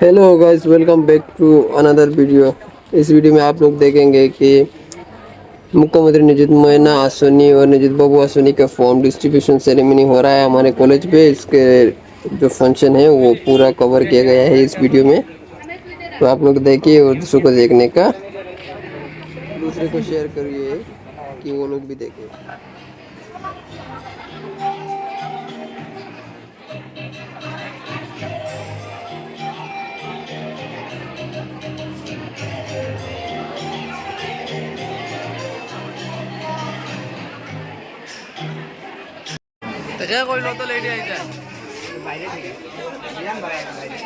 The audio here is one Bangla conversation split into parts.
Hello guys, welcome back to another video. इस वीडियो में आप लोग देखेंगे कि मुख्यमंत्री निजुत महीना आसनी और निजुत बाबू आसनी का फॉर्म डिस्ट्रीब्यूशन सेरेमनी हो रहा है हमारे कॉलेज पे। इसके जो फंक्शन है वो पूरा कवर किया गया है इस वीडियो में। तो आप लोग देखिए और दूसरों को देखने का दूसरे को शेयर करिए कि वो लोग भी देखें। দেখা করলো তো লেডি আইতা বাইরে থেকে বিরাম বাইরে বাইরে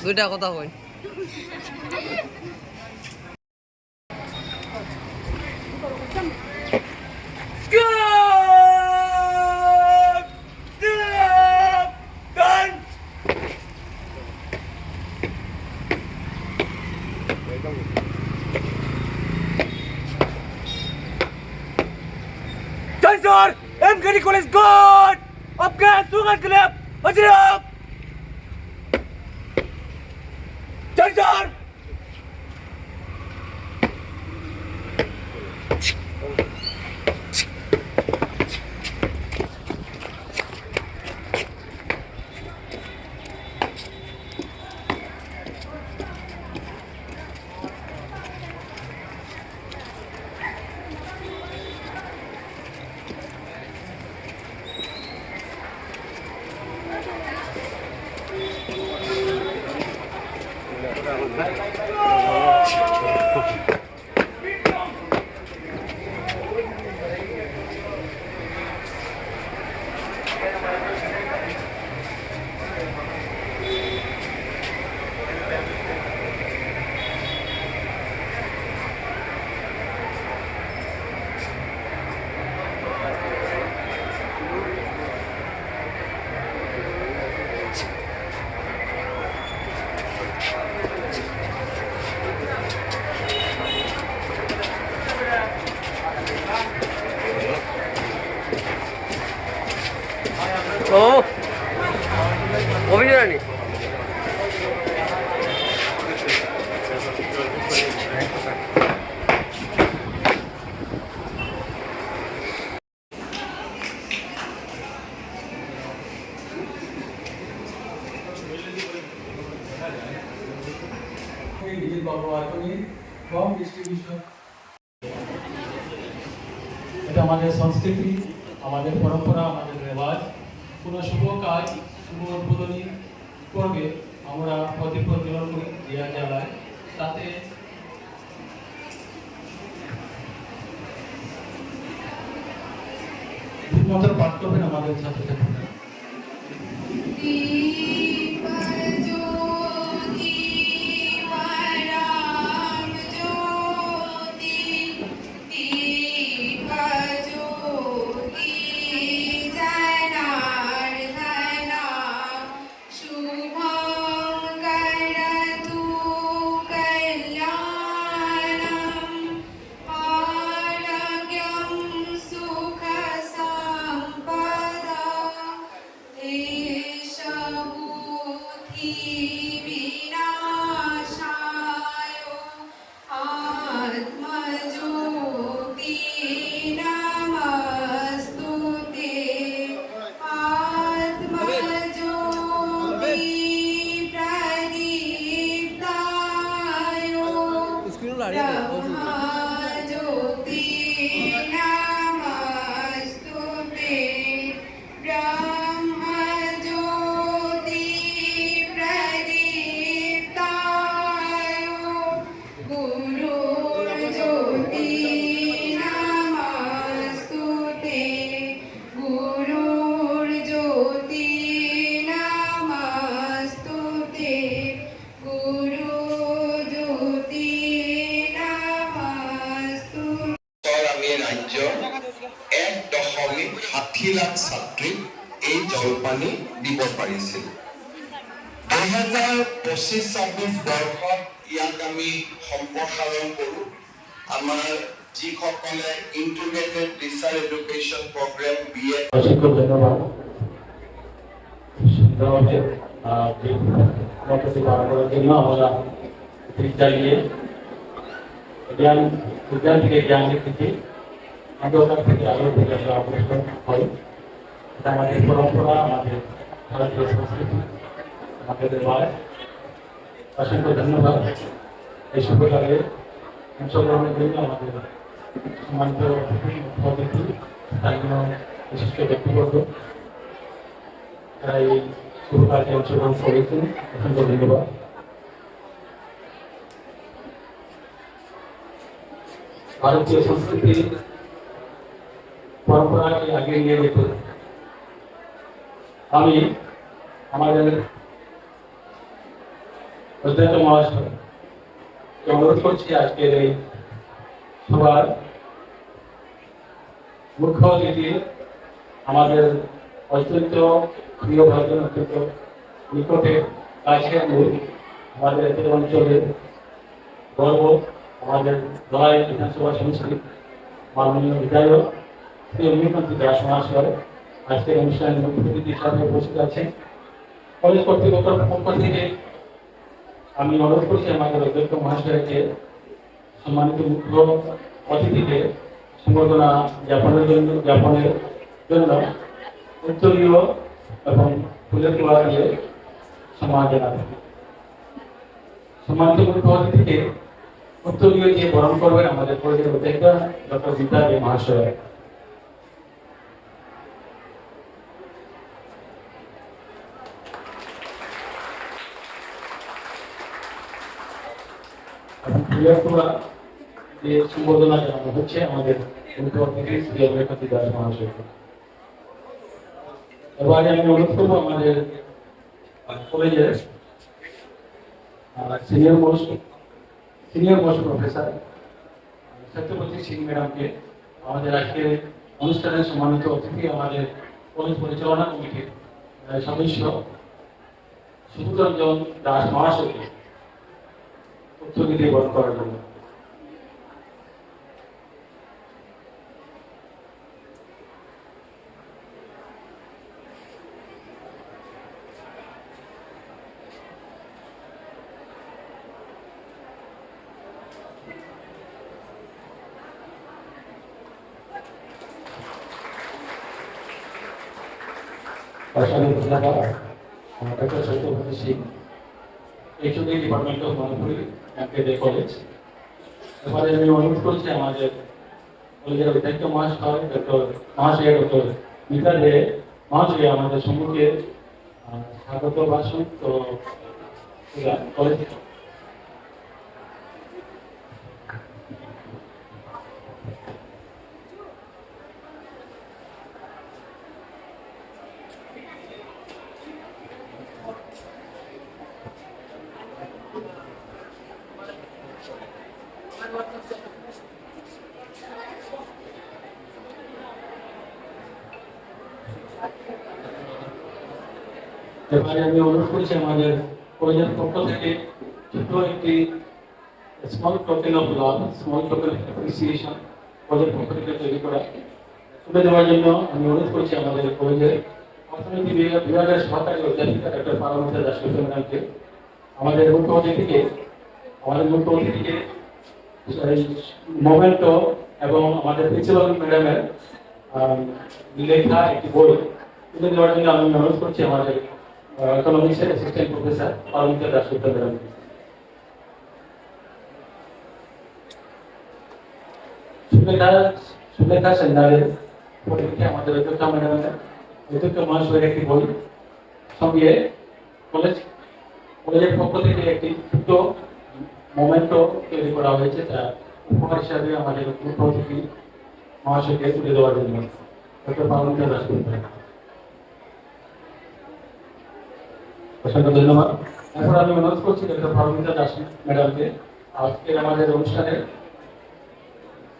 দুইটা কথা কই Tensor! MKD College God! Afghan Sugar Club! Hazır! Tensor! ও অভিযানী निजुत बाबू आसनी फॉर्म डिस्ट्रीब्यूशन এটা আমাদের সংস্কৃতি, আমাদের পরম্পরা, আমাদের রেওয়াজ। কোনো শুভ কাজ, শুভ উদ্বোধনী পর্বে আমরা প্রদীপ প্রজ্বলন করি দিয়া জ্বালায়, তাতে ঠিকমতো পাঠ করবেন আমাদের ছাত্রছাত্রীরা। স্ক্রিন লাড়িয়ে দিব পাৰিছিলোঁ। 2025-26 বৰ্ষত ইয়াক আমি সম্প্ৰসাৰণ কৰোঁ। আমাৰ যিসকলে integrated teacher education programme BA অসংখ্য ধন্যবাদ। সুন্দরভাবে কর্মসূচি পালন করার জন্য আমরা বিদ্যালয়ে বিজ্ঞান থেকে জ্ঞান লিখেছি, অন্ধকার থেকে আলো থেকে আমরা অগ্রসর হই। এটা আমাদের পরম্পরা, আমাদের ভারতীয় সংস্কৃতি, আমাদের রেওয়াজ। অসংখ্য ধন্যবাদ এই শুভকালে অংশগ্রহণের জন্য আমাদের সম্মানিত অতিথি, স্থানীয় বিশিষ্ট ব্যক্তিবর্গ তারা এই শুভ কাজে অংশগ্রহণ করেছেন। অসংখ্য ধন্যবাদ। ভারতীয় সংস্কৃতি পরম্পরাকে আগে নিয়ে যেতে আমি আমাদের অধ্যক্ষ মহাশয় অনুরোধ করছি আজকের এই সভার মুখ্য অতিথি আমাদের অত্যন্ত প্রিয় ভাজন, অত্যন্ত নিকটে কাছের মূল, আমাদের এই অঞ্চলের গর্ব, আমাদের ধলাই বিধানসভা সমষ্টি মাননীয় বিধায়ক শ্রী অগ্নিকান্ত দাস মহাশয় আজকের অনুষ্ঠানের মুখ্য অতিথি হিসাবে উপস্থিত আছেন। কলেজ কর্তৃপক্ষের পক্ষ থেকে আমি অনুরোধ করছি আমাদের অধ্যক্ষ মহাশয়কে সম্মানিত মুখ্য অতিথিকে সম্বর্ধনা জ্ঞাপনের জন্য উত্তরীয় এবং ফুলের তোলা দিয়ে সম্মান জানাবেন। সম্মানিত মুখ্য অতিথিকে উত্তরীয় দিয়ে বরণ করবেন আমাদের কলেজের অধ্যক্ষা ডক্টর বিদ্যা দে মহাশয়। ফুলের তোলা দিয়ে সম্বোধনা জানানো হচ্ছে আমাদের মুখ্য অতিথি শ্রী অগ্নিকান্ত দাস মহাশয়কে। এবারে আমি অনুরোধ করবো আমাদের কলেজের senior most professor Satyapati Singh ম্যাডামকে আমাদের আজকের অনুষ্ঠানের সম্মানিত অতিথি, আমাদের কলেজ পরিচালনা কমিটির সদস্য সুব্রতরঞ্জন দাস মহাশয়কে উত্তরীয় দিয়ে বরণ করার জন্য। অসংখ্য ধন্যবাদ doctor Satyapati Singh, HOD department of Manipuri এমকেডে কলেজ। এবারে আমি অনুরোধ করছি আমাদের কলেজের অধ্যক্ষ মহাশয় ডক্টর মিতা দে মহাশয় আমাদের সম্মুখে স্বাগত ভাষণ তো কলেজ। এবারে আমি অনুরোধ করছি আমাদের কলেজের পক্ষ থেকে ছোট একটি small token of love, small token of appreciation কলেজের পক্ষ থেকে তৈরি করা তুলে দেওয়ার জন্য আমি অনুরোধ করছি আমাদের কলেজের অর্থনীতি বিভাগের সহকারী অধ্যাপিকা ডক্টর পারমিতা দাস ম্যাডামকে, আমাদের মুখ্য অতিথিকে মোমেন্টো এবং আমাদের প্রিন্সিপাল ম্যাডামের লেখা একটি বই তুলে দেওয়ার জন্য আমি অনুরোধ করছি আমাদের ইকোনমিক্সের অ্যাসিস্ট্যান্ট প্রফেসর পারমিতা দাস ম্যাডামকে। সুলেখা সেন্দারের পরীক্ষা আমাদের অধ্যক্ষ মহাশয়ের একটি বই সঙ্গে কলেজের পক্ষ থেকে একটি ছোট মোমেন্টো তৈরি করা হয়েছে, যা উপহার হিসাবে আমাদের মুখ্য অতিথি মহাশয়কে তুলে দেওয়ার জন্য ডক্টর পারমিতা দাস ম্যাডাম। অসংখ্য ধন্যবাদ। এখন আমি অনুরোধ করছি ডক্টর পারমিতা দাস ম্যাডামকে আজকের আমাদের অনুষ্ঠানের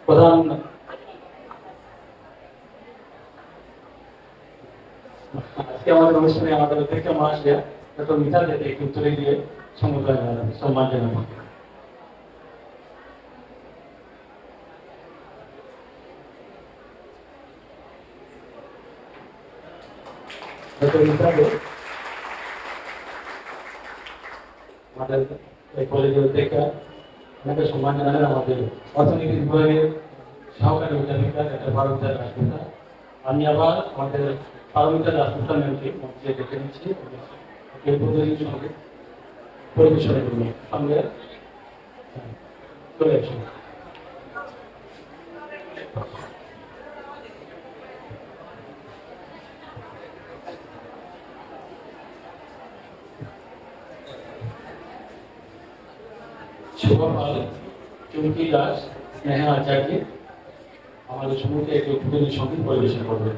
প্রধান আজকে আমাদের অনুষ্ঠানে আমাদের অধ্যক্ষ মহাশয়া ডক্টর মিতা দেবী একটু উত্তরে দিয়ে সম্মান জানাবো। ডক্টর মিতা দেবী আমাদের এই কলেজের অধ্যক্ষ, আমাদের সম্মান জানালেন আমাদের অর্থনীতি বিভাগের সহকারী অধ্যাপিকা ডক্টর পারমিতা দাশগুপ্তা। আমি আবার আমাদের পারমিতা দাশগুপ্তা ম্যামকে মঞ্চে ডেকে নিচ্ছি উদ্বোধনীর সঙ্গে পরিবেশনের জন্য সঙ্গে চলে আসুন। শোভা পাল, চুমকি দাস, স্নেহা আচার্য আমাদের সম্মুখে একটি উদ্বোধনী সঙ্গীত পরিবেশন করবেন।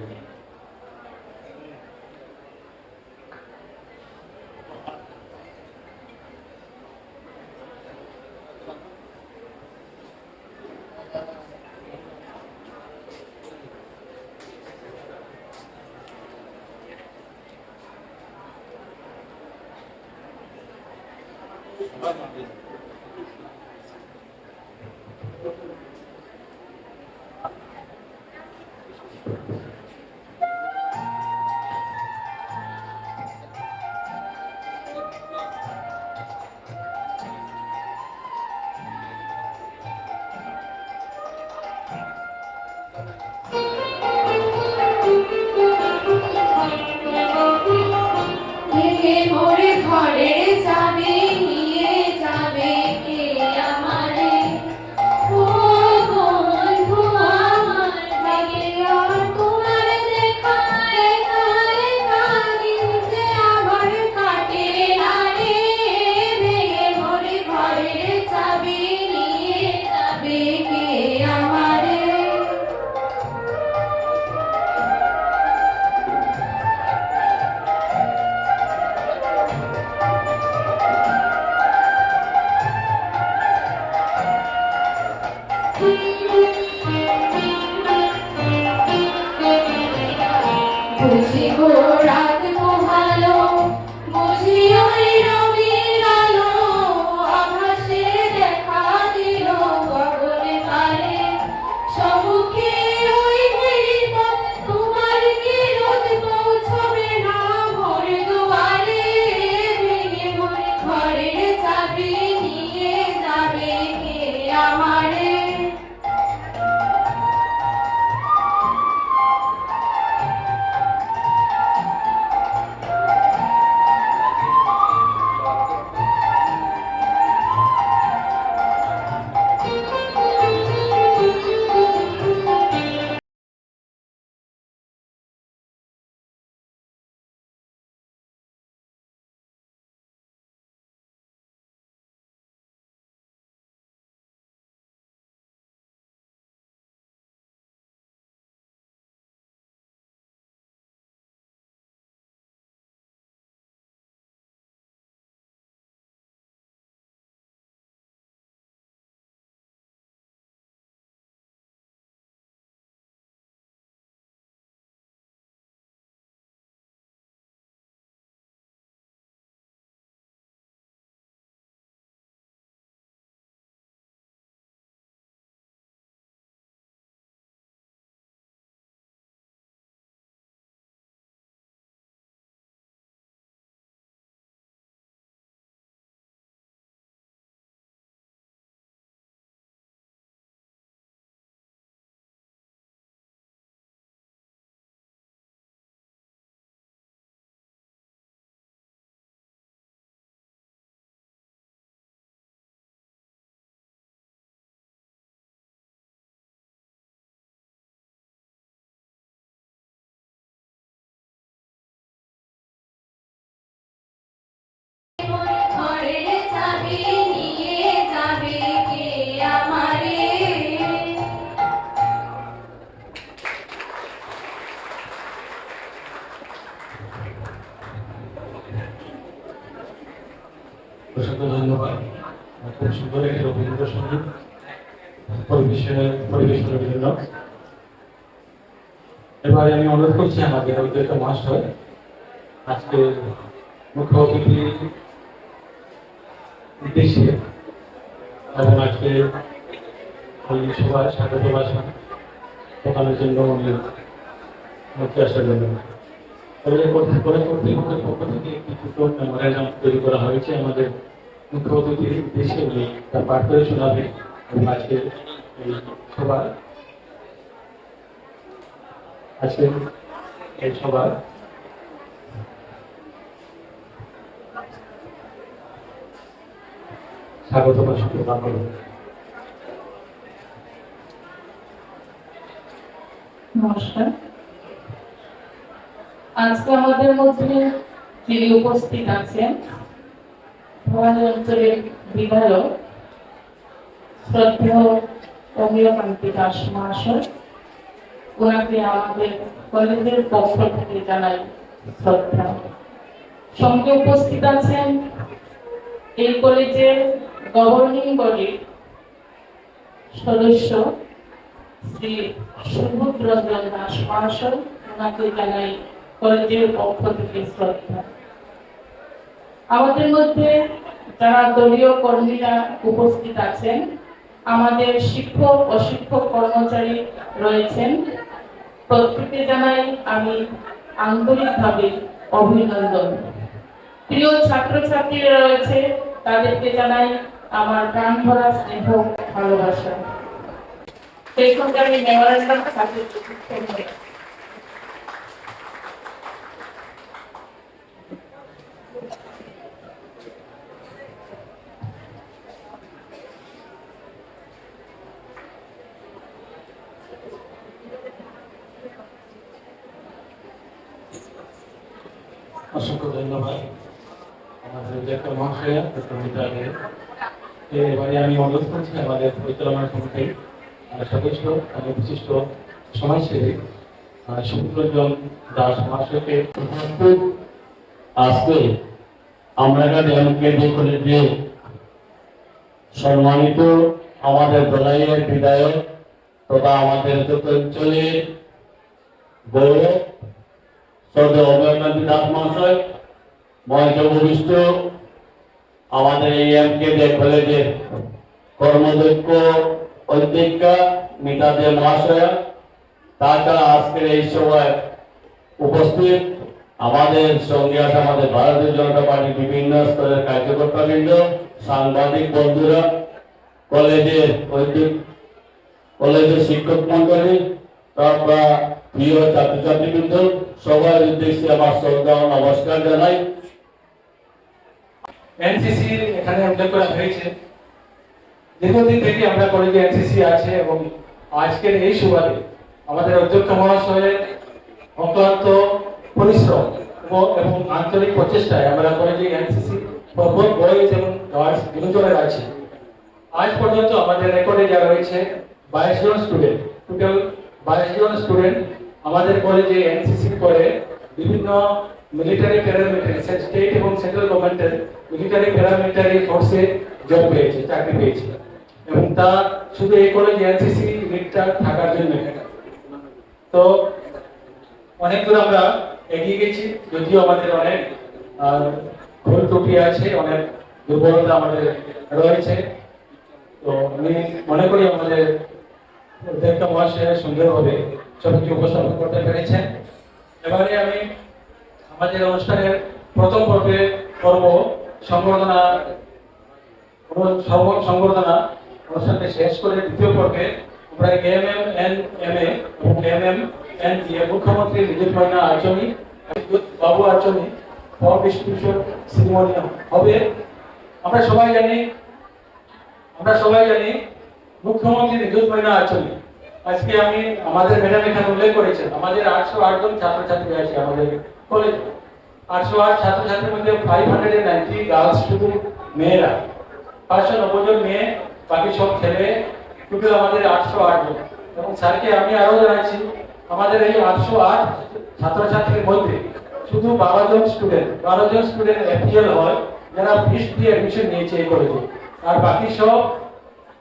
অসংখ্য ধন্যবাদ। খুব সুন্দর একটি রবীন্দ্র সঙ্গীত পরিবেশনের জন্য। এবারে আমি অনুরোধ করছি আমাদের অধ্যক্ষ মহাশয় আজকে মুখ্য অতিথির উদ্দেশ্যে এবং আজকে এই সভায় স্বাগত ভাষণ প্রদানের জন্য উনি মঞ্চে আসার জন্য কর্তৃপক্ষের পক্ষ থেকে একটি ছোট মেমোরেন্ডাম তৈরি করা হয়েছে আমাদের মুখ্য অতিথির উদ্দেশ্যে উনি তা পাঠ করে শোনাবেন এবং আজকে এই সভার স্বাগত ভাষণ প্রদান করবেন। নমস্কার। আজকে আমাদের মধ্যে যিনি উপস্থিত আছেন ভবানী অঞ্চলের বিধায়ক শ্রদ্ধেয় অমিয়কান্তি দাস মহাশয়, ওনাকে আমাদের কলেজের পক্ষ থেকে জানাই শ্রদ্ধা। সঙ্গে উপস্থিত আছেন এই কলেজের গভর্নিং বডির সদস্য শ্রী সুবোধ রঞ্জন দাস মহাশয়, ওনাকে জানাই কলেজের পক্ষ থেকে শ্রদ্ধা। আমাদের মধ্যে যারা দলীয় কর্মীরা উপস্থিত আছেন, আমাদের শিক্ষক ও শিক্ষক কর্মচারী রয়েছেন, প্রত্যেককে জানাই আমি আন্তরিকভাবে অভিনন্দন। প্রিয় ছাত্রছাত্রীরা রয়েছে, তাদেরকে জানাই আমার প্রাণ ভরা স্নেহ ভালোবাসা। সেই সঙ্গে আমি মেমোরেন্ডাম সাথে অসংখ্য ধন্যবাদ আমাদের ডাক্তার মহাশয়া, এবারে আমি অনুরোধ করছি আমাদের পরিচালনা কমিটির সদস্য এবং বিশিষ্ট সমাজসেবী সুবোধ রঞ্জন দাস মহাশয়কে আজকে আমরা কলেজে সম্মানিত আমাদের দলাইয়ের বিধায়ক তথা আমাদের অঞ্চলের গৌরব শ্রদ্ধেয় অমিয়কান্তি দাস মহাশয়, মঞ্চ ভূমিষ্ঠ আমাদের এই কলেজের কর্মদক্ষ অধ্যক্ষা মিতা দে মহাশয়া, তাছাড়া আজকের এই সভায় উপস্থিত আমাদের সঙ্গে আছে আমাদের ভারতীয় জনতা পার্টির বিভিন্ন স্তরের কার্যকর্তাবৃন্দ, সাংবাদিক বন্ধুরা, কলেজের শিক্ষক মন্ডলী, তারপর প্রিয় ছাত্রছাত্রীবৃন্দ, সবার উদ্দেশ্যে আমার শ্রদ্ধা ও নমস্কার জানাই। এনসিসি এখানে উল্লেখ করা হয়েছে। দীর্ঘদিন থেকে আমরা কলেজে এনসিসি আছে এবং আজকের এই সুবাদে আমাদের অধ্যক্ষ মহাশয়ের অক্লান্ত পরিশ্রম এবং আন্তরিক প্রচেষ্টায় আমরা কলেজে এনসিসি বয়েজ এবং গার্লস দুজনের আছি। আজ পর্যন্ত আমাদের রেকর্ডে যা রয়েছে 22 জন স্টুডেন্ট, টোটাল 22 জন স্টুডেন্ট আমাদের কলেজে এনসিসি করে বিভিন্ন মিলিটারি প্যারামিলিটারি স্টেট এবং সেন্ট্রাল গভর্নমেন্টের মিলিটারি প্যারামিলিটারি ফোর্সে জব পেয়েছে, চাকরি পেয়েছে এবং তা শুধু এই কলেজে এনসিসি লিডটা থাকার জন্য। তো অনেক দূর আমরা এগিয়ে গেছি, যদিও আমাদের অনেক ভুল ত্রুটি আছে, অনেক দুর্বলতা আমাদের রয়েছে। তো আমি মনে করি আমাদের অধ্যক্ষ মহাশয় সুন্দরভাবে সবকিছু উপস্থাপন করতে পেরেছেন। এবারে আমি আমাদের অনুষ্ঠানের প্রথম পর্বে করব সংবর্ধনা অনুষ্ঠানকে শেষ করে দ্বিতীয় পর্বে আমরা MMNMA এবং MMNDA মুখ্যমন্ত্রী নিযুত ময়না আচরণী বাবু আচরণী ফর ডিস্ট্রিবিউশন সেরিমনি হবে। আমরা সবাই জানি মুখ্যমন্ত্রী নিযুত ময়না আচরণী। আজকে আমি আমাদের ম্যাডাম এখানে উল্লেখ করেছেন আমাদের 808 জন ছাত্রছাত্রী আছে আমাদের কলেজে। 808 ছাত্রছাত্রীর মধ্যে 590 গার্লস, শুধু মেয়েরা, 590 জন মেয়ে, বাকি সব ছেলে, টোটাল আমাদের 808 জন। এবং স্যারকে আমি আরো জানাচ্ছি আমাদের এই 808 ছাত্রছাত্রীর মধ্যে শুধু 12 জন স্টুডেন্ট এপিএল হয়, যারা ফিস দিয়ে অ্যাডমিশন নিয়েছে এই কলেজে, আর বাকি সব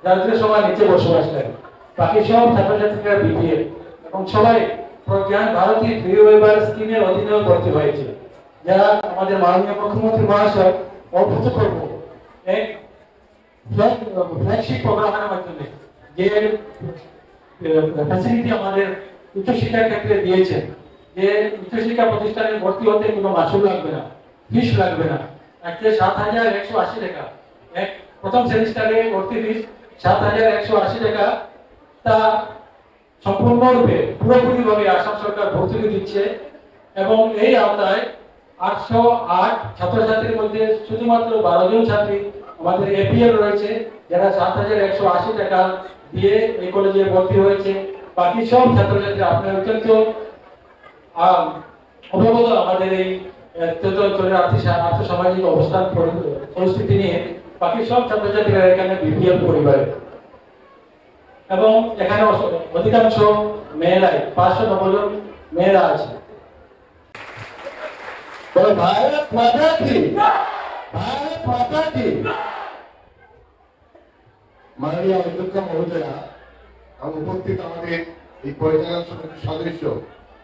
যাদের সময় নিচে বসবাস করে, বাকি সব ছাত্রছাত্রীরা বিপিএল এবং সবাই প্রজ্ঞান ভারতী ফ্রি ওয়েবার স্কিমের অধীনেও ভর্তি হয়েছে। যারা আমাদের মাননীয় মুখ্যমন্ত্রী মহাশয় অভূত করব এক ফ্ল্যাগশিপ প্রোগ্রামের মাধ্যমে যে ফ্যাসিলিটি আমাদের উচ্চশিক্ষার ক্ষেত্রে দিয়েছেন, যে উচ্চশিক্ষা প্রতিষ্ঠানে ভর্তি হতে কোনো মাসুল লাগবে না, ফিস লাগবে না, আজকে 7,180 টাকা এক প্রথম সেমিস্টারে ভর্তি ফিস 7,180 টাকা, তা সম্পূর্ণরূপে পুরোপুরিভাবে আসাম সরকার ভর্তুকি দিচ্ছে। এবং এই আওতায় 808 ছাত্রছাত্রীর মধ্যে শুধুমাত্র 12 জন ছাত্রী আমাদের এপিএল রয়েছে, যারা 7,180 টাকা দিয়ে এই কলেজে ভর্তি হয়েছে। বাকি সব ছাত্রছাত্রী আপনার অত্যন্ত অবগত আমাদের এই অঞ্চলের আর্থসামাজিক অবস্থান পরিস্থিতি নিয়ে। বাকি সব ছাত্রছাত্রীরা এখানে বিপিএল পরিবারে, এবং এখানে অধিকাংশ মেয়েরাই 590 জন মেয়েরা আছে। भारत माता की, भारत माता की। माननीय अध्यक्ष महोदया, हम उपस्थित हमारे এই পরিচালনা সমিতির সদস্য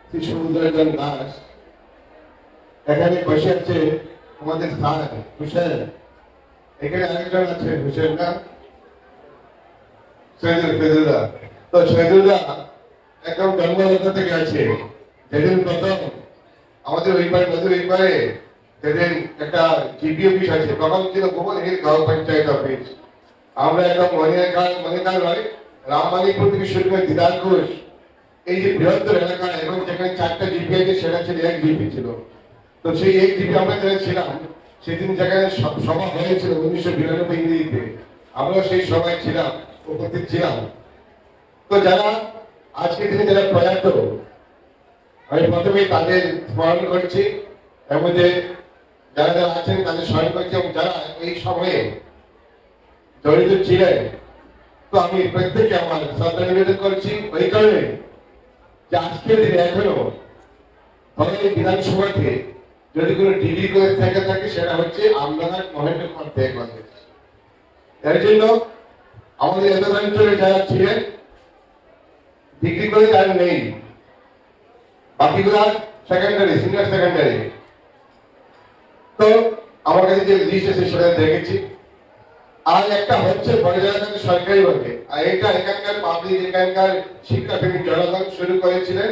শ্রী সমুদ্রজন দাস, এখানে বসে আছে আমাদের স্যার হুসেন, এখানে আরেকজন আছে হুসেন না, শহীদুল্লাহ। তো শহীদুল্লাহ একদম জন্মলতা থেকে আছে। যেদিন প্রথম আমাদের ওই পারে নদীর ওই পারে যেদিন একটা জিপি অফিস আছে, তখন ছিল গোপন গ্রাম পঞ্চায়েত অফিস। আমরা একদম মনিকাল নয়, রামমানিকপুর থেকে শুরু করে দিদার ঘোষ, এই যে বৃহত্তর এলাকা এবং যেখানে 4টা জিপি আছে সেটা ছিল এক জিপি ছিল। তো সেই এক জিপি আমরা যারা ছিলাম সেদিন যেখানে সভা হয়েছিল 1992 ইংরেজিতে, আমরা সেই সভায় ছিলাম, উপস্থিত ছিলাম। তো যারা আজকে দিনে যারা প্রয়াত, আমি প্রথমেই তাদের স্মরণ করছি, এর মধ্যে যারা যারা আছেন তাদের স্মরণ করছি, এবং যারা এই সময়ে জড়িত ছিলেন। তো আমি প্রত্যেককে আমার শ্রদ্ধা নিবেদন করছি ওই কারণে যে আজকের দিনে এখনো আমাদের বিধানসভাতে যদি কোনো ডিগ্রি করে থেকে থাকে সেটা হচ্ছে আমদানার মহেন্দ্র করতে একমাত্র। এর জন্য আমাদের এত অঞ্চলে যারা ছিলেন ডিগ্রি করে যারা নেই, বাকিগুলো সেকেন্ডারি, সিনিয়র সেকেন্ডারি। তো আমার কাছে যে লিস্ট আছে সেটা দেখেছি। আর একটা হচ্ছে বড়জায়গাতে সরকারি ভাবে, আর এটা এখানকার পাবলিক, এখানকার শিক্ষাপ্রেমী জনগণ শুরু করেছিলেন।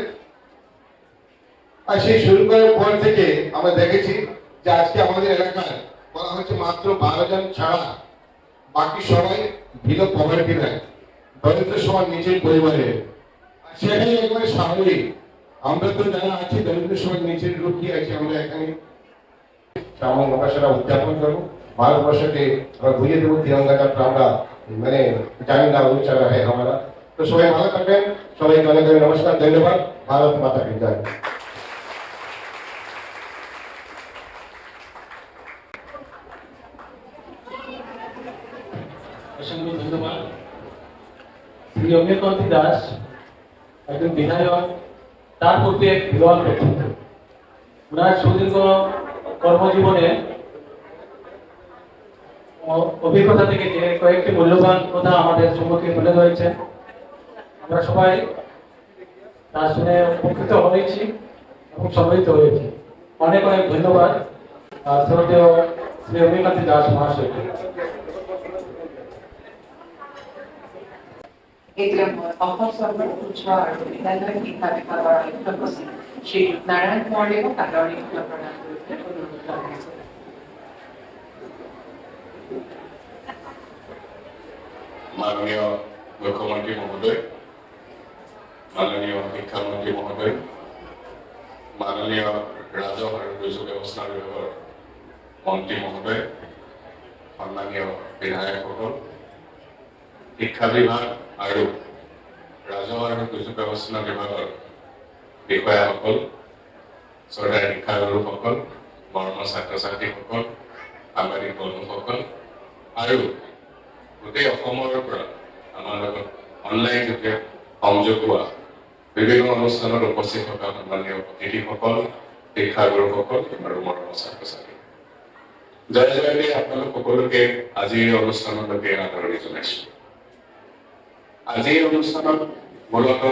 আর সেই শুরু করার পর থেকে আমরা দেখেছি যে আজকে আমাদের এলাকায় বলা হচ্ছে মাত্র 12 জন ছাড়া বাকি সবাই বিলো পভার্টি নেয়, দরিদ্র সবার নিচের পরিবারে। সেটাই একবারে স্বাভাবিক। আমরা তো যারা আছি দরিদ্র সবার নিচের রুখি আছি, আমরা এখানে শ্যামল মহাশয়রা উদযাপন করবো। ভারতবর্ষকে আমরা বুঝিয়ে দেবো তিরঙ্গাটা আমরা মানে জানি না উচ্চারা হয় আমরা। তো সবাই ভালো থাকবেন, সবাইকে অনেক অনেক নমস্কার, ধন্যবাদ। ভারত মাতা কি জয়। অসংখ্য ধন্যবাদ। শ্রী অমিয়কান্তি দাস একজন বিধায়ক, তার প্রতি এক বিরল ব্যক্তিত্ব। ওনার সুদীর্ঘ কর্মজীবনে অভিজ্ঞতা থেকে যে কয়েকটি মূল্যবান কথা আমাদের সম্মুখে তুলে ধরেছে, আমরা সবাই তা শুনে উপকৃত হয়েছি এবং সম্মিলিত হয়েছি। অনেক অনেক ধন্যবাদ শ্রদ্ধেয় শ্রী অমিয়কান্তি দাস মহাশয়কে। Ele অপসর্বের উচ্চ আর বিদ্যালয় কিভাবে খাবার আয়োজন করছে সেই নারায়ণ কুমারের কারণে প্রদান করতে অনুরোধ জানাচ্ছি। মাননীয় মুখ্যমন্ত্রী মহোদয়, মাননীয় শিক্ষামন্ত্রী মহোদয়, মাননীয় রাজহ আৰু দুৰ্যোগ ব্যৱস্থা বিভাগৰ মন্ত্ৰী মহোদয়, সন্মানীয় বিধায়কসকল, শিক্ষা বিভাগ আৰু ৰাজহ আৰু দুৰ্যোগ ব্যৱস্থাপনা বিভাগৰ বিষয়াসকল, চৰকাৰী শিক্ষাগুৰুসকল, মৰমৰ ছাত্ৰ ছাত্ৰীসকল, সাংবাদিক বন্ধুসকল আৰু গোটেই অসমৰ পৰা আমাৰ লগত অনলাইন যোগে সংযোগ হোৱা বিভিন্ন অনুষ্ঠানত উপস্থিত থকা সন্মানীয় অতিথিসকল, শিক্ষাগুৰুসকল আৰু মৰমৰ ছাত্ৰ ছাত্ৰী, জয় জয়তে আপোনালোক সকলোকে আজিৰ অনুষ্ঠানলৈকে আদৰণি জনাইছো। আজিৰ অনুষ্ঠানত মূলতঃ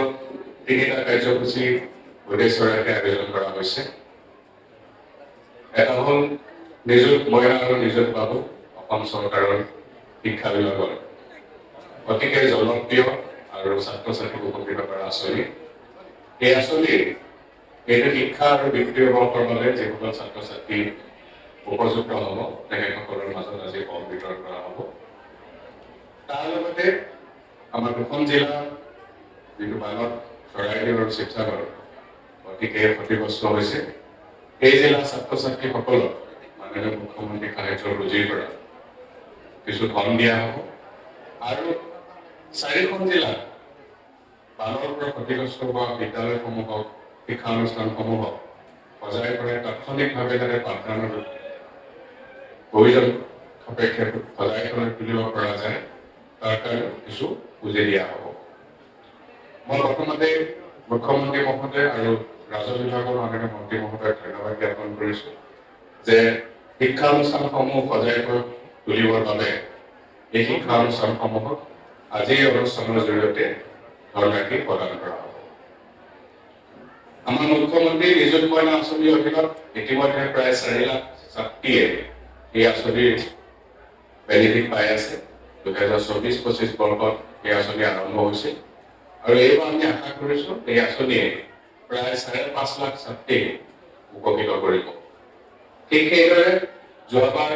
3টা কাৰ্যসূচী উদ্দেশ্যৰে আয়োজন কৰা হৈছে। এটা হ'ল নিযুত মইনা আৰু নিযুত বাবু অসম চৰকাৰৰ শিক্ষা বিভাগৰ অতিকে জনপ্ৰিয় আৰু ছাত্ৰ ছাত্ৰীক উপকৃত কৰা আঁচনি। এই আঁচনিৰ এইটো শিক্ষা আৰু বৃত্তিৰ বৰ্ষৰ বাবে যিসকল ছাত্ৰ ছাত্ৰী উপযুক্ত হ'ব তেখেতসকলৰ মাজত আজি ফৰ্ম বিতৰণ কৰা হ'ব। তাৰ লগতে আমাৰ দুখন জিলা যিটো বানত চৰাইদেউ আৰু শিৱসাগৰ অতিকে ক্ষতিগ্ৰস্ত হৈছে, এই জিলাৰ ছাত্ৰ ছাত্ৰীসকলক মাননীয় মুখ্যমন্ত্ৰী সাহায্য পুঁজিৰ পৰা কিছু ধন দিয়া হ'ব আৰু 4খন জিলাত বানৰ পৰা ক্ষতিগ্ৰস্ত হোৱা বিদ্যালয়সমূহক শিক্ষানুষ্ঠানসমূহক সজাই পৰাই তাৎক্ষণিকভাৱে যাতে পাঠদানৰ প্ৰয়োজন সাপেক্ষে সজাই পৰাই তুলিব পৰা যায় তাৰ কাৰণে কিছু পুঁজি দিয়া হ'ব। মই প্ৰথমতে মুখ্যমন্ত্ৰী মহোদয় আৰু ৰাজহ বিভাগৰ মাননীয় মন্ত্ৰী মহোদয়ক ধন্যবাদ জ্ঞাপন কৰিছোঁ যে শিক্ষানুষ্ঠানসমূহ সজাই পৰাই তুলিবৰ বাবে এই শিক্ষানুষ্ঠানসমূহক আজি এই অনুষ্ঠানৰ জৰিয়তে ধনৰাশি প্ৰদান কৰা হ'ব। আমাৰ মুখ্যমন্ত্ৰী নিযুত মইনা আঁচনিৰ অধীনত ইতিমধ্যে প্ৰায় 4 লাখ ছাত্ৰীয়ে এই আঁচনিৰ বেনিফিট পাই আছে। 2024-25 বৰ্ষত এই আঁচনি আৰম্ভ হৈছিল আৰু এইবাৰ আমি আশা কৰিছোঁ এই আঁচনিয়ে প্ৰায় 5.5 লাখ ছাত্ৰীক উপকৃত কৰিব। ঠিক সেইদৰে যোৱাবাৰ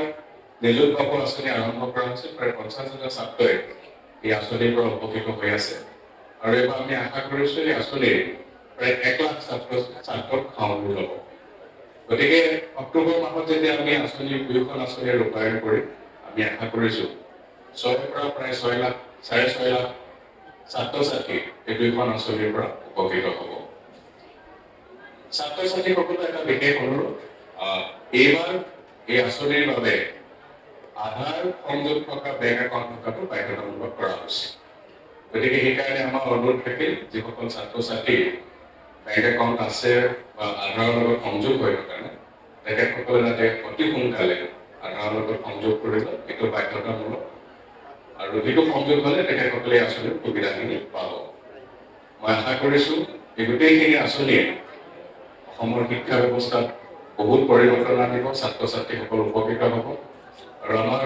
নিযুত বাবু আঁচনি আৰম্ভ কৰা হৈছিল, প্ৰায় 50,000 ছাত্ৰই এই আঁচনিৰ পৰা উপকৃত হৈ আছে আৰু এইবাৰ আমি আশা কৰিছোঁ এই আঁচনিৰ প্ৰায় 1 লাখ ছাত্ৰক সামৰি ল'ব। গতিকে অক্টোবৰ মাহত যেতিয়া আমি দুয়োখন আঁচনি ৰূপায়ণ কৰি আমি আশা কৰিছোঁ 6 পৰা প্ৰায় 6 লাখ 6.5 লাখ ছাত্ৰ ছাত্ৰী এই দুয়োখন আঁচনিৰ পৰা উপকৃত হ'ব। ছাত্ৰ ছাত্ৰীসকলৰ এটা বিশেষ অনুৰোধ, এইবাৰ এই আঁচনিৰ বাবে আধাৰ সংযোগ থকা বেংক একাউণ্ট থকাটো বাধ্যতামূলক কৰা হৈছে। গতিকে সেইকাৰণে আমাৰ অনুৰোধ থাকিল যিসকল ছাত্ৰ ছাত্ৰীৰ বেংক একাউণ্ট আছে বা আধাৰৰ লগত সংযোগ হৈ থকা নাই তেখেতসকলে যাতে অতি সোনকালে আধাৰৰ লগত সংযোগ কৰিব, এইটো বাধ্যতামূলক আৰু যিটো সংযোগ হ'লে তেখেতসকলে এই আঁচনিৰ সুবিধাখিনি পাব। মই আশা কৰিছোঁ এই গোটেইখিনি আঁচনিয়ে অসমৰ শিক্ষা ব্যৱস্থাত বহুত পৰিৱৰ্তন আনিব, ছাত্ৰ ছাত্ৰীসকল উপকৃত হ'ব আৰু আমাৰ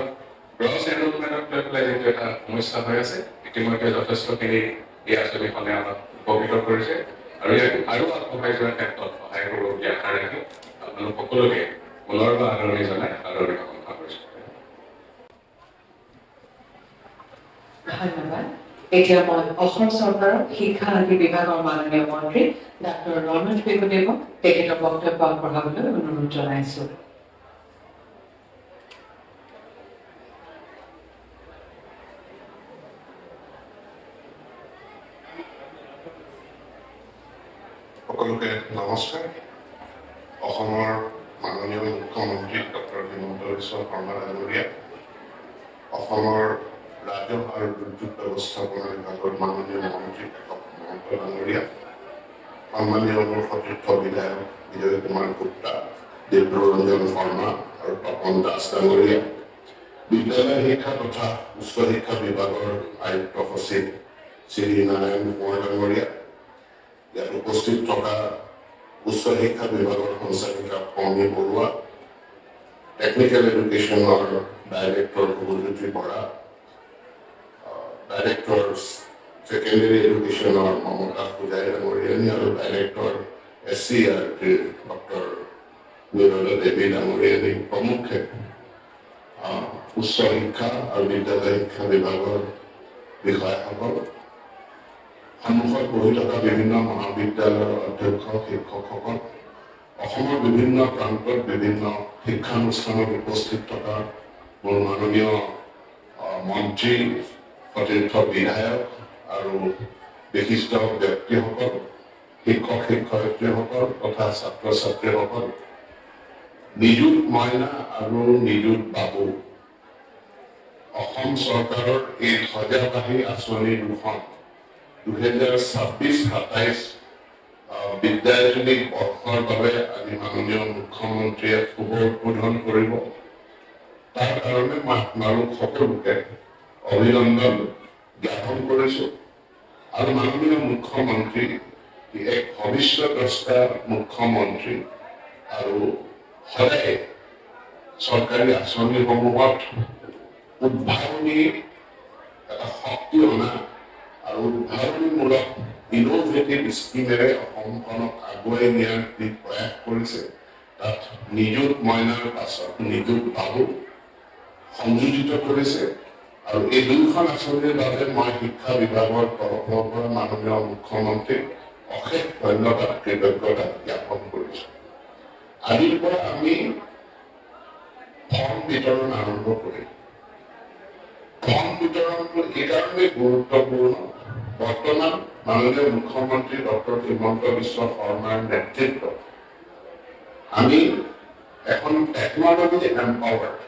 গ্ৰছ এনৰলমেণ্টক লৈ পেলাই যিটো এটা সমস্যা হৈ আছে ইতিমধ্যে যথেষ্টখিনি এই আঁচনিখনে আমাক উপকৃত কৰিছে আৰু ইয়াক আৰু আগবঢ়াই যোৱাৰ ক্ষেত্ৰত সহায় কৰিব বুলি আশা ৰাখি আপোনালোক সকলোকে পুনৰবাৰ আদৰণি জনাই আদৰণি প্ৰশংসা কৰিছোঁ। ধন্যবাদ। এতিয়া মই অসম চৰকাৰৰ শিক্ষা নীতি বিভাগৰ মাননীয় মন্ত্ৰী ডাক্তৰ ৰমেশ বেগুদেৱক তেখেতৰ বক্তব্য আগবঢ়াবলৈ অনুৰোধ জনাইছোঁ। সকলোকে নমস্কাৰ। অসমৰ মাননীয় মুখ্যমন্ত্ৰী ডক্টৰ হিমন্ত বিশ্ব শৰ্মা ডাঙৰীয়া, অসমৰ ৰাজহ আৰু দুৰ্যোগ ব্যৱস্থাপনা বিভাগৰ মাননীয় মন্ত্ৰী মহন্ত ডাঙৰীয়া, সন্মানীয় মোৰ সতীৰ্থ বিধায়ক বিজয় কুমাৰ গুপ্তা, দেৱৰঞ্জন শৰ্মা আৰু তপন দাস ডাঙৰীয়া, বিদ্যালয় শিক্ষা তথা উচ্চ শিক্ষা বিভাগৰ আয়ুক্ত সচিব শ্ৰী নাৰায়ণ কোঁৱৰ ডাঙৰীয়া, ইয়াত উপস্থিত থকা উচ্চ শিক্ষা বিভাগৰ সঞ্চালিকা কৰ্মী বৰুৱা, টেকনিকেল এডুকেশ্যনৰ director Dhrubajyoti Bora, director secondary এডুকেশ্যনৰ মমতা পূজাৰী ডাঙৰীয়ানী আৰু ডাইৰেক্টৰ SCRT ডক্টৰ নিৰলা দেৱী ডাঙৰীয়ানী প্ৰমুখ্যে উচ্চ শিক্ষা আৰু বিদ্যালয় শিক্ষা বিভাগৰ বিষয়াসকল, সন্মুখত বহি থকা বিভিন্ন মহাবিদ্যালয়ৰ অধ্যক্ষ শিক্ষকসকল, অসমৰ বিভিন্ন প্ৰান্তত বিভিন্ন শিক্ষানুষ্ঠানত উপস্থিত থকা মোৰ মাননীয় মন্ত্ৰী, সতীৰ্থ বিধায়ক আৰু বিশিষ্ট ব্যক্তিসকল, শিক্ষক শিক্ষয়িত্ৰীসকল তথা ছাত্ৰ ছাত্ৰীসকল, নিযুত মইনা আৰু নিযুত বাবু অসম চৰকাৰৰ এই ধ্বজাবাহী আঁচনি দুখন 2026-27 বিদ্যায়তনিক বৰ্ষৰ বাবে আজি মাননীয় মুখ্যমন্ত্ৰীয়ে শুভ উদ্বোধন কৰিব। তাৰ কাৰণে মই আপোনালোক সকলোকে অভিনন্দন জ্ঞাপন কৰিছোঁ আৰু মাননীয় মুখ্যমন্ত্ৰী এক ভৱিষ্যদ্ৰষ্টা মুখ্যমন্ত্ৰী আৰু সদায় চৰকাৰী আঁচনিসমূহত উদ্ভাৱনী এটা শক্তি অনা আৰু উদ্ভাৱনীমূলক ইনোভেটিভ স্কিমেৰে অসমখনক আগুৱাই নিয়াৰ যি প্ৰয়াস কৰিছে তাত নিযুত মইনাৰ পাছত নিযুত বাবু সংযোজিত কৰিছে আৰু এই দুয়োখন আঁচনিৰ বাবে মই শিক্ষা বিভাগৰ তৰফৰ পৰা মাননীয় মুখ্যমন্ত্ৰীক অশেষ ধন্যবাদ কৃতজ্ঞতা জ্ঞাপন কৰিছো। আজিৰ পৰা আমি ফৰ্ম বিতৰণ আৰম্ভ কৰিম। ফৰ্ম বিতৰণটো এই কাৰণেই গুৰুত্বপূৰ্ণ, বৰ্তমান মাননীয় মুখ্যমন্ত্ৰী ডক্টৰ হিমন্ত বিশ্ব শৰ্মাৰ নেতৃত্বত আমি এখন technology empowered,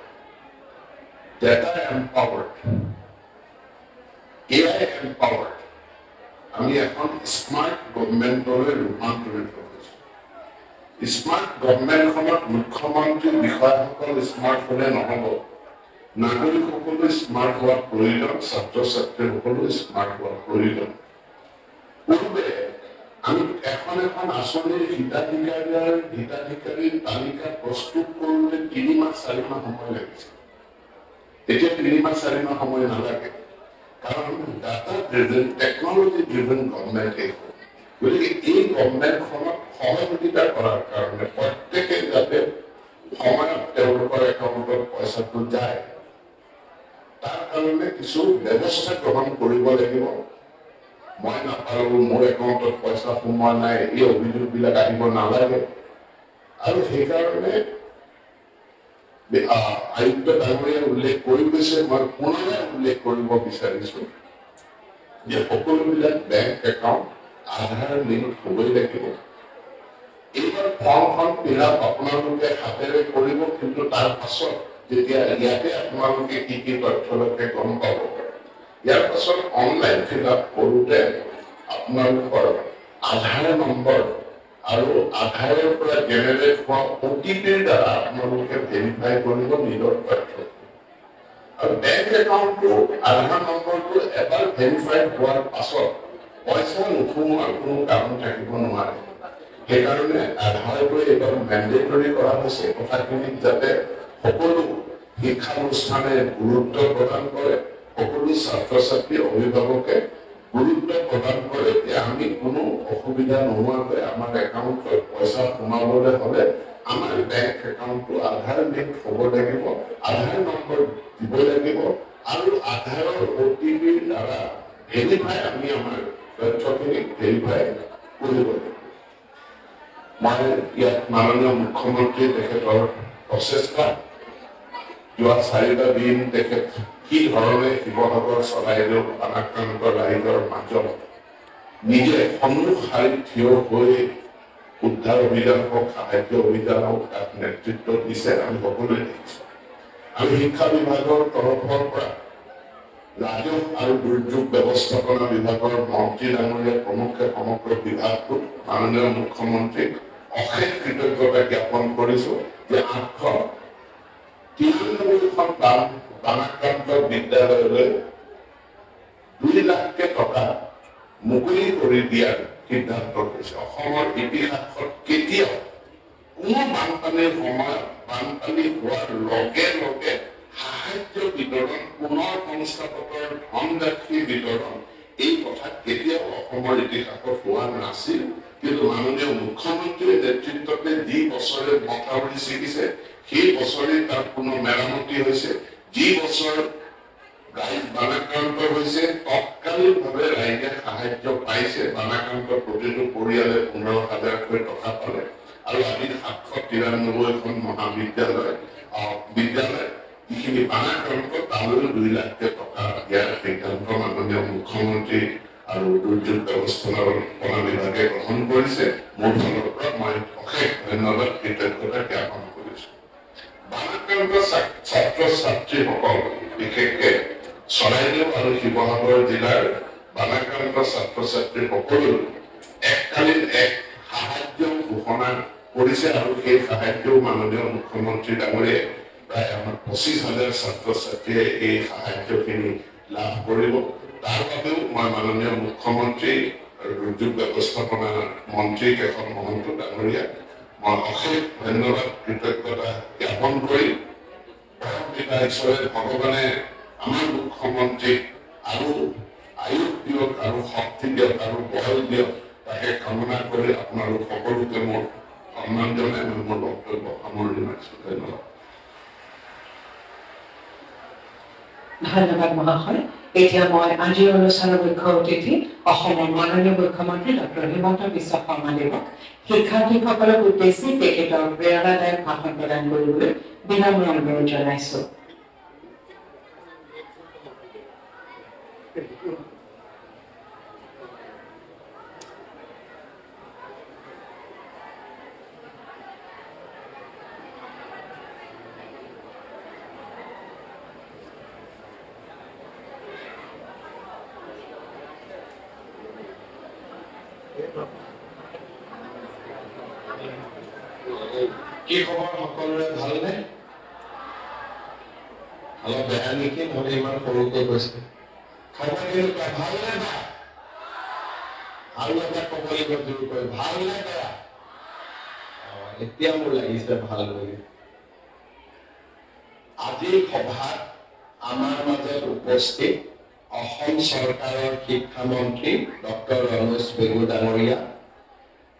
data empowered, AI empowered আমি এখন স্মাৰ্ট গভৰ্ণমেণ্টলৈ ৰূপান্তৰিত হৈছোঁ। স্মাৰ্ট গভৰ্ণমেণ্টখনত মুখ্যমন্ত্ৰী বিষয়াসকল স্মাৰ্ট হ'লে নহ'ব, নাগৰিকসকলো স্মাৰ্ট হোৱাৰ প্ৰয়োজন, ছাত্ৰ ছাত্ৰীসকলো স্মাৰ্ট হোৱাৰ প্ৰয়োজন। পূৰ্বে আমি এখন এখন আঁচনিৰ হিতাধিকাৰীৰ তালিকা প্ৰস্তুত কৰোঁতে 3 মাহ 4 মাহ সময় লাগিছে। এতিয়া 3 মাহ 4 মাহ সময় নালাগে, কাৰণ data driven, technology driven government এই হ'ল। গতিকে এই গভৰ্ণমেণ্টখনক সহযোগিতা কৰাৰ কাৰণে প্ৰত্যেকে যাতে সময়ত তেওঁলোকৰ একাউণ্টত পইচাটো যায়, তাৰ কাৰণে কিছু ব্যৱস্থা গ্ৰহণ কৰিব লাগিব। মই নাপালো, মোৰ একাউণ্টত পইচা সোমোৱা নাই, এই অভিযোগবিলাক আহিব নালাগে। আৰু সেইকাৰণে আয়ুক্ত ডাঙৰীয়াই উল্লেখ কৰি গৈছে, মই পুনৰাই উল্লেখ কৰিব বিচাৰিছো যে সকলোবিলাক বেংক একাউণ্ট আধাৰ লিংক হ'বই লাগিব। এইবাৰ ফৰ্মখন ফিল-আপ আপোনালোকে হাতেৰে কৰিব, কিন্তু তাৰ পাছত যেতিয়া ইয়াতে আপোনালোকে কি কি তথ্যলৈকে গম পাব, ইয়াৰ পাছত অনলাইন ফিল-আপ কৰোঁতে আপোনালোকৰ আধাৰ নম্বৰ আৰু আধাৰৰ পৰা জেনেৰেট হোৱা OTPৰ দ্বাৰা আপোনালোকে ভেৰিফাই কৰিব নিজৰ তথ্য। আৰু বেংক একাউণ্টটো আধাৰ নম্বৰটো এবাৰ ভেৰিফাইড হোৱাৰ পাছত পইচা নোসোমোৱাৰ কোনো কাৰণ থাকিব নোৱাৰে। সেইকাৰণে আধাৰটো এইবাৰ মেণ্ডেটৰী কৰা হৈছে, কথাখিনিক যাতে সকলো শিক্ষানুষ্ঠানে গুৰুত্ব প্ৰদান কৰে, সকলো ছাত্ৰ ছাত্ৰী অভিভাৱকে গুৰুত্ব প্ৰদান কৰে যে আমি কোনো অসুবিধা নোহোৱাকৈ আমাৰ একাউণ্টত পইচা সোমাবলৈ হ'লে আমাৰ বেংক একাউণ্টটো আধাৰ লিংক হ'ব লাগিব, আধাৰ নম্বৰ দিব লাগিব আৰু আধাৰৰ OTPৰ দ্বাৰা ভেৰিফাই আমি আমাৰ তথ্যখিনি ভেৰিফাই কৰিব লাগিব। মই ইয়াত মাননীয় মুখ্যমন্ত্ৰী তেখেতৰ প্ৰচেষ্টা, যোৱা 4টা দিন তেখেত কি ধৰণে শিৱসাগৰ চৰাইদেউ আক্ৰান্ত ৰাইজৰ মাজত নিজে সন্মুখ শাৰীত থিয় হৈ উদ্ধাৰ অভিযান হওক, সাহায্য অভিযান হওক, তাত নেতৃত্ব দিছে, আমি সকলোৱে দেখিছোঁ। আমি শিক্ষা বিভাগৰ তৰফৰ পৰা ৰাজহ আৰু দুৰ্যোগ ব্যৱস্থাপনা বিভাগৰ মন্ত্ৰী ডাঙৰীয়া প্ৰমুখ্যে সমগ্ৰ বিভাগটোক মাননীয় মুখ্যমন্ত্ৰীক অশেষ কৃতজ্ঞতা জ্ঞাপন কৰিছো যে 893খন বানাক্ৰান্ত বিদ্যালয়লৈ 2 লাখকে টকা মুকলি কৰি দিয়াৰ সিদ্ধান্ত লৈছে। অসমৰ ইতিহাসত কেতিয়াও কোনো বানপানীৰ সময়ত বানপানী হোৱাৰ লগে লগে সাহায্য বিতৰণ, পুনৰ সংস্থাপনৰ ধনৰাশি বিতৰণ, এই কথা কেতিয়াও অসমৰ ইতিহাসত হোৱা নাছিল। কিন্তু মাননীয় মুখ্যমন্ত্ৰীৰ নেতৃত্বতে যি বছৰে মথাউৰি ছিগিছে, সেই বছৰে তাৰ কোনো মেৰামতি হৈছে। যি বছৰ ৰাইজ বানাক্ৰান্ত হৈছে, তৎকালীনভাৱে ৰাইজে সাহায্য পাইছে। বানাক্ৰান্ত প্ৰতিটো পৰিয়ালে 15,000কৈ টকা পালে আৰু আজি 793খন মহাবিদ্যালয় যিখিনি বানাক্ৰান্ত তালৈ 2 লাখকে টকা দিয়াৰ সিদ্ধান্ত মাননীয় মুখ্যমন্ত্ৰী আৰু দুৰ্যোগ ব্যৱস্থাপনা বিভাগে গ্ৰহণ কৰিছে। মোৰ ফালৰ পৰা মই অশেষ ধন্যবাদ কৃতজ্ঞতা জ্ঞাপন কৰিছো। বানাক্ৰান্ত ছাত্ৰ ছাত্ৰীসকল, বিশেষকৈ চৰাইদেউ আৰু শিৱসাগৰ জিলাৰ বানাক্ৰান্ত ছাত্ৰ ছাত্ৰীসকললৈ এককালীন এক সাহায্য ঘোষণা কৰিছে আৰু সেই সাহায্যও মাননীয় মুখ্যমন্ত্ৰী ডাঙৰীয়াই প্ৰায় আমাৰ 25,000 ছাত্ৰ ছাত্ৰীয়ে এই সাহায্যখিনি লাভ কৰিব। তাৰ বাবেও মই মাননীয় মুখ্যমন্ত্ৰী আৰু দুৰ্যোগ ব্যৱস্থাপনা মন্ত্ৰী কেশৱ মহন্ত ডাঙৰীয়াক মই অশেষ ধন্যবাদ কৃতজ্ঞতা জ্ঞাপন কৰি পিতা ঈশ্বৰে ভগৱানে আমাৰ মুখ্যমন্ত্ৰীক আৰু আয়ুস দিয়ক আৰু শক্তি দিয়ক আৰু বল দিয়ক তাকে কামনা কৰি আপোনালোক সকলোকে মোৰ সন্মান জনাই মই মোৰ বক্তব্য সামৰণি মাৰিছোঁ। ধন্যবাদ। ধন্যবাদ মহাশয়। এতিয়া মই আজিৰ অনুষ্ঠানৰ মুখ্য অতিথি অসমৰ মাননীয় মুখ্যমন্ত্ৰী ডক্টৰ হিমন্ত বিশ্ব শৰ্মা দেৱক শিক্ষাৰ্থীসকলক উদ্দেশ্যি তেখেতৰ প্ৰেৰণাদায়ক ভাষণ প্ৰদান কৰিবলৈ বিনম্ৰ অনুৰোধ জনাইছোঁ। কি খবৰ সকলোৰে ভালনে? অলপ বেয়া নেকি? নহলে ইমান সৰুকৈ কৈছে। খবৰ কেনেকুৱা? ভালনে বেয়া? আৰু এটা ক'ব লাগিব জোৰকৈ, ভালনে বেয়া? এতিয়া মোৰ লাগিছে ভাল বুলি। আজিৰ সভাত আমাৰ মাজত উপস্থিত অসম চৰকাৰৰ শিক্ষামন্ত্ৰী ডক্টৰ ৰমেশ বেগু ডাঙৰীয়া,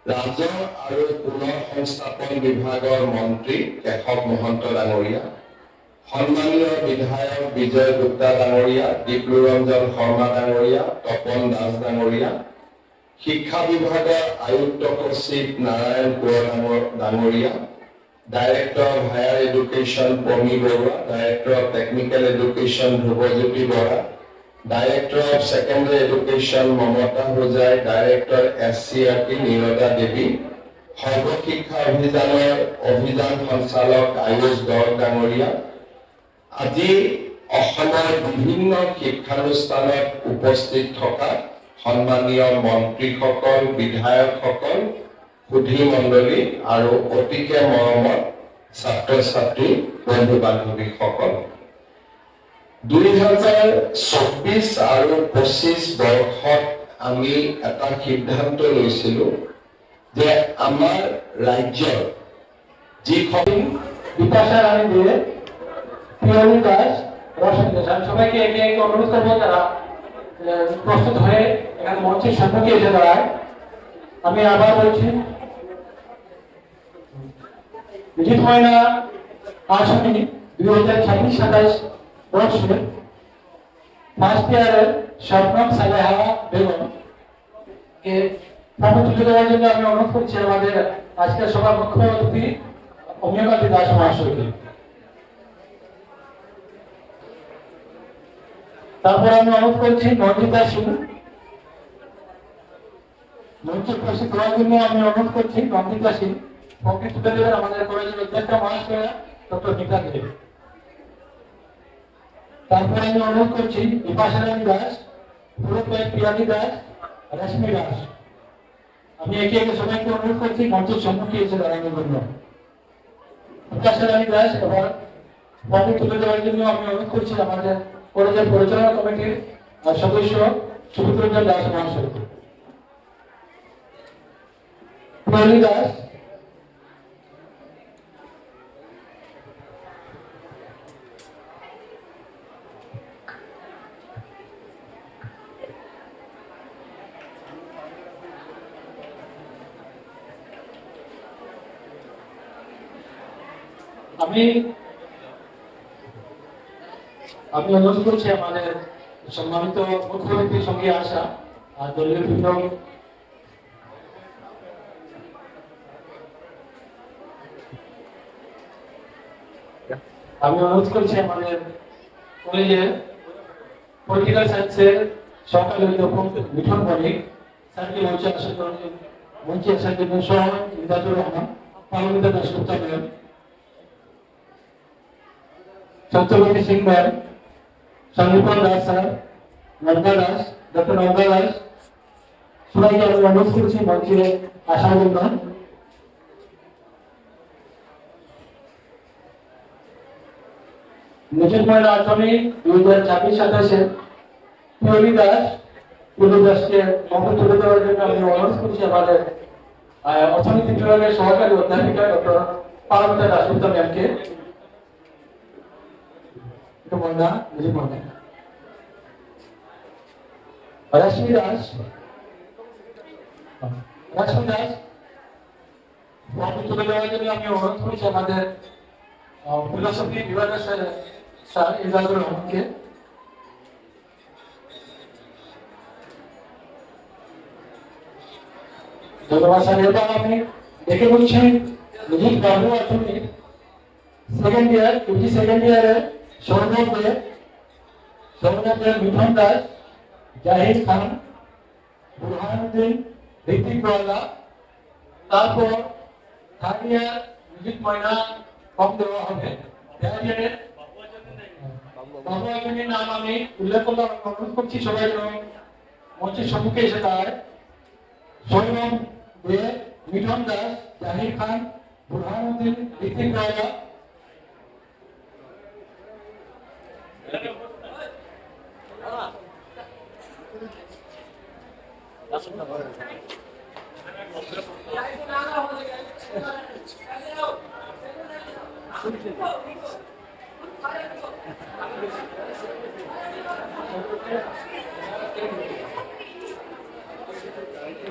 ৰাজহ আৰু পুনৰ সংস্থাপন বিভাগৰ মন্ত্ৰী কেশৱ মহন্ত ডাঙৰীয়া, সন্মানীয় বিধায়ক বিজয় গুপ্তা ডাঙৰীয়া, ডিপ্লু ৰঞ্জন শৰ্মা ডাঙৰীয়া, তপন দাস ডাঙৰীয়া, শিক্ষা বিভাগৰ আয়ুক্ত সচিব নাৰায়ণ কোঁৱৰ ডাঙৰীয়া, director of higher education Pami Baruah, director of technical education Dhruvajyoti Bora, director of secondary education Mamata Hojai, director SCRT Nirada Devi, সৰ্বশিক্ষা অভিযানৰ অভিযান সঞ্চালক আয়ুষ গড় ডাঙৰীয়া, আজি অসমৰ বিভিন্ন শিক্ষানুষ্ঠানত উপস্থিত থকা সন্মানীয় মন্ত্ৰীসকল, বিধায়কসকল, সুধী মণ্ডলী আৰু অতিকে মৰমৰ ছাত্ৰ ছাত্ৰী বন্ধু বান্ধৱীসকল, 2024 আৰু 25 বৰ্ষত আমি এটা সিদ্ধান্ত লৈছিলো যে আমাৰ ৰাজ্যৰ যিখন বিপাশা রানী দিয়ে পিয়ালি দাস, রোশন দাস, আমি সবাইকে একে একে অনুরোধ করবো তারা প্রস্তুত হয়ে এখানে মঞ্চের সম্মুখে এসে দাঁড়ায়। আমি আবার বলছি, বিজিত ময়না আসনে 2026-27 বর্ষে ফার্স্ট ইয়ারের স্বপ্নম সালেহা বেগম কে ফটো তুলে দেওয়ার জন্য আমি অনুরোধ করছি আমাদের আজকের সভার মুখ্য অতিথি অমিয়কান্তি দাস মহাশয়কে। তারপর আমি অনুরোধ করছি নন্দিতা সিং, মঞ্চে উপস্থিত হওয়ার জন্য আমি অনুরোধ করছি নন্দিতা সিং ফটো তুলে দেবেন আমাদের কলেজের অধ্যক্ষ মহাশয় ডক্টর নিকা দেব। তারপরে আমি অনুরোধ করছি বিপাশা রানী দাস, পুরোপাই পিয়ালি দাস, রশ্মি দাস। আমি একে একে সবাইকে অনুরোধ করছি মঞ্চের সম্মুখে এসে দাঁড়ানোর জন্য। বিপাশা রানী দাস এবার ফটো তুলে দেওয়ার জন্য আমি অনুরোধ করছি আমাদের কলেজের পরিচালনা কমিটির সদস্য সুমিত্রঞ্জন দাস মহাশয়কে। পিয়ালি দাস, আমি অনুরোধ করছি আমাদের সম্মানিত মুখ্যমন্ত্রীর সঙ্গে আসা আর দলীয় বিভিন্ন আমি অনুরোধ করছি আমাদের কলেজের পলিটিক্যাল সায়েন্সের সহকারী অধ্যাপক মিঠুন বণিক স্যারকে মঞ্চে আসার জন্য সহ Imdadur Rahman, Paramita Dasgupta ma'am, Chandrabati Singh ma'am, Sandipan Das sir, Narmada Das, doctor Narmada Das, সবাইকে আমি অনুরোধ করছি মঞ্চে আসার জন্য। নিজের ময়না আসনে 2026-27 পিয়ালি দাস, পুরো দাসকে মঞ্চে তুলে দেওয়ার জন্য আমি অনুরোধ করছি আমাদের অর্থনীতি বিভাগের সহকারী অধ্যাপিকা ডক্টর পারমিতা দাশগুপ্ত ম্যামকে একটু ময়না নিজের ময়না রাশ্মি দাস ফর্ম তুলে দেওয়ার জন্য আমি অনুরোধ করছি আমাদের ফিলোসফি বিভাগের স্যার ইজাজুর রহমানকে। ধন্যবাদ স্যার। এবার আমি দেখে বলছি নিজ বাবু অর্থনী সেকেন্ড ইয়ার ইউজি সেকেন্ড ইয়ারে সৌরভের মিঠন দাস, জাহিদ খান, বুরহানুদ্দিন, ঋতিক রয়লা। তারপর থার্ড ইয়ার নিযুত ময়না কম দেওয়া হবে। থার্ড ইয়ারে বাবু একজনের নাম আমি উল্লেখ করলাম, অনুরোধ করছি সবাই যেন মঞ্চের সম্মুখে এসে দাঁড়ায়। সৌরভ দে, মিঠন দাস, জাহির খান, বুরহানুদ্দিন, ঋতিক রয়লা।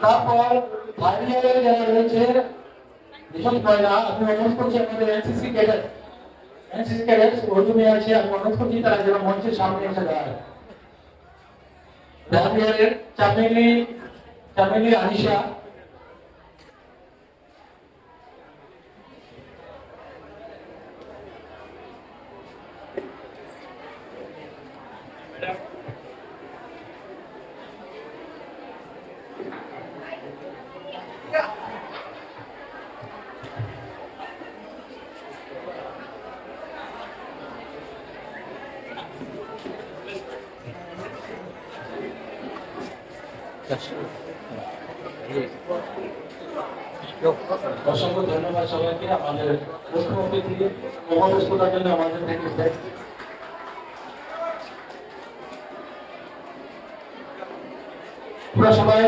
তারপর থার্ড ইয়ারে যারা রয়েছে নিযুত ময়না, আমি অনুরোধ করছি আমাদের এনসিসি ক্যাডেট উর্দু মেয়ে আছে, আমি অনুরোধ করছি তারা যেন মঞ্চের সামনে এসে দাঁড়ায়। থার্ড ইয়ারের চামেলি আনিশা, অসংখ্য ধন্যবাদ সবাইকে। আমাদের মুখ্য অতিথি সমাবেশ করার জন্য আমাদের থেকে পুরো সবাই